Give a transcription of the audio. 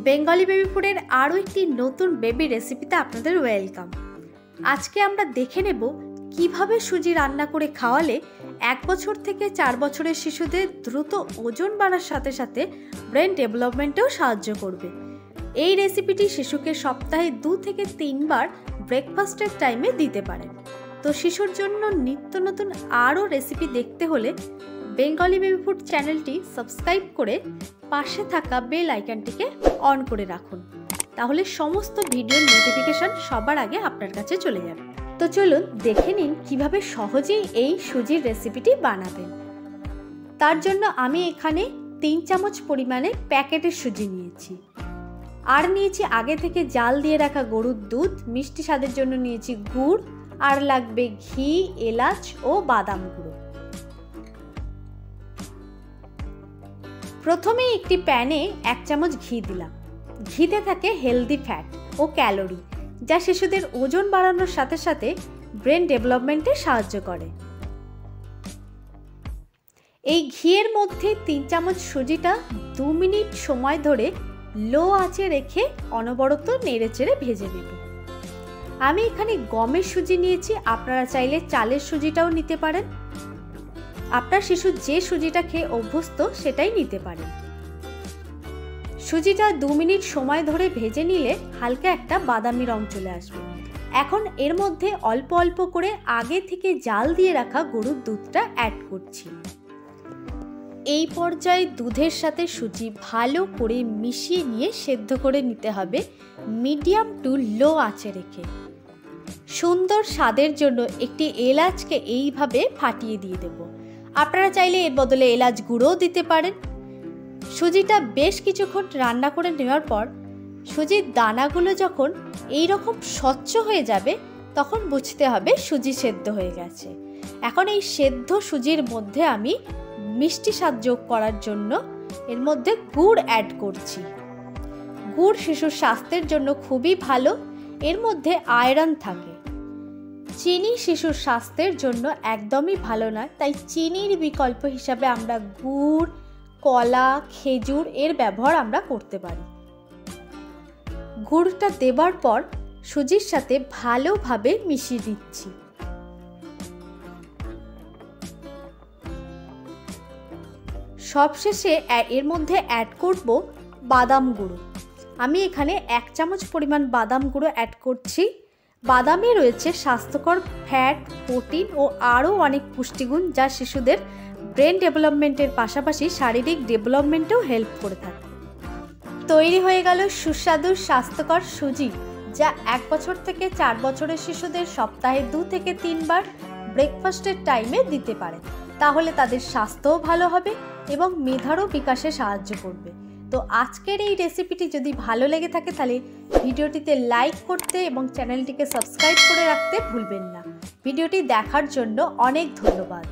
Bengali baby ফুডের আরও একটি নতুন বেবি রেসিপিতে আপনাদের ওয়েলকাম। আজকে আমরা দেখে নেব কিভাবে সুজি রান্না করে খাওয়ালে 1 বছর থেকে 4 বছরের শিশুদের দ্রুত ওজন বাড়ার সাথে সাথে ব্রেন ডেভেলপমেন্টেও সাহায্য করবে। এই রেসিপিটি শিশুকে সপ্তাহে 2 থেকে 3 বার ব্রেকফাস্টের টাইমে দিতে পারেন। তো শিশুর জন্য নিত্য নতুন আরও রেসিপি দেখতে হলে বেঙ্গলি বেবি ফুড চ্যানেলটি সাবস্ক্রাইব করে পাশে থাকা বেল আইকনটিকে অন করে রাখুন, তাহলে সমস্ত ভিডিওর নোটিফিকেশন সবার আগে আপনার কাছে চলে যাবে। তো চলুন দেখে নিন কিভাবে সহজেই এই সুজির রেসিপিটি বানাবেন। তার জন্য আমি এখানে 3 চামচ পরিমাণে প্যাকেটের সুজি নিয়েছি, আর নিয়েছি আগে থেকে জাল দিয়ে রাখা গরুর দুধ, মিষ্টি স্বাদের জন্য নিয়েছি গুড়, আর লাগবে ঘি, এলাচ ও বাদাম গুঁড়ো। প্রথমে একটি প্যানে 1 চামচ ঘি দিলাম। ঘিতে থাকে হেলদি ফ্যাট ও ক্যালোরি, যা শিশুদের ওজন বাড়ানোর সাথে সাথে ব্রেন ডেভেলপমেন্টে সাহায্য করে। এই ঘিয়ের মধ্যে 3 চামচ সুজিটা 2 মিনিট সময় ধরে লো আঁচে রেখে অনবরত নেড়েচেড়ে ভেজে নেব। আমি এখানে গমের সুজি নিয়েছি, আপনারা চাইলে চালের সুজিটাও নিতে পারেন। আপনার শিশু যে সুজিটা খেয়ে অভ্যস্ত সেটাই নিতে পারেন। সুজিটা 2 মিনিট সময় ধরে ভেজে নিলে হালকা একটা বাদামি রং চলে আসবে। এখন এর মধ্যে অল্প অল্প করে আগে থেকে জাল দিয়ে রাখা গরুর দুধটা অ্যাড করছি। এই পর্যায়ে দুধের সাথে সুজি ভালো করে মিশিয়ে নিয়ে সেদ্ধ করে নিতে হবে মিডিয়াম টু লো আঁচে রেখে। সুন্দর স্বাদের জন্য একটি এলাচকে এইভাবে ফাটিয়ে দিয়ে দেব। আপনারা চাইলে এর বদলে এলাচ গুঁড়োও দিতে পারেন। সুজিটা বেশ কিছুক্ষণ রান্না করে নেওয়ার পর সুজির দানাগুলো যখন এই রকম স্বচ্ছ হয়ে যাবে তখন বুঝতে হবে সুজি সেদ্ধ হয়ে গেছে। এখন এই সেদ্ধ সুজির মধ্যে আমি মিষ্টি স্বাদ যোগ করার জন্য এর মধ্যে গুড় অ্যাড করছি। গুড় শিশুর স্বাস্থ্যের জন্য খুবই ভালো, এর মধ্যে আয়রন থাকে। চিনি শিশুর স্বাস্থ্যের জন্য একদমই ভালো নয়, তাই চিনির বিকল্প হিসাবে আমরা গুড়, কলা, খেজুর এর ব্যবহার আমরা করতে পারি। গুড়টা দেবার পর সুজির সাথে ভালোভাবে মিশিয়ে দিচ্ছি। সবশেষে এর মধ্যে অ্যাড করব বাদাম গুঁড়ো। আমি এখানে 1 চামচ পরিমাণ বাদাম গুঁড়ো অ্যাড করছি। বাদামে রয়েছে স্বাস্থ্যকর ফ্যাট, প্রোটিন ও আরও অনেক পুষ্টিগুণ, যা শিশুদের ব্রেন ডেভেলপমেন্টের পাশাপাশি শারীরিক ডেভেলপমেন্টেও হেল্প করে থাকে। তৈরি হয়ে গেল সুস্বাদু স্বাস্থ্যকর সুজি, যা 1 বছর থেকে 4 বছরের শিশুদের সপ্তাহে 2 থেকে 3 বার ব্রেকফাস্টের টাইমে দিতে পারে। তাহলে তাদের স্বাস্থ্যও ভালো হবে এবং মেধারও বিকাশে সাহায্য করবে। তো আজকের এই রেসিপিটি যদি ভালো লেগে থাকে তাহলে ভিডিওটিতে লাইক করতে এবং চ্যানেলটিকে সাবস্ক্রাইব করে রাখতে ভুলবেন না। ভিডিওটি দেখার জন্য অনেক ধন্যবাদ।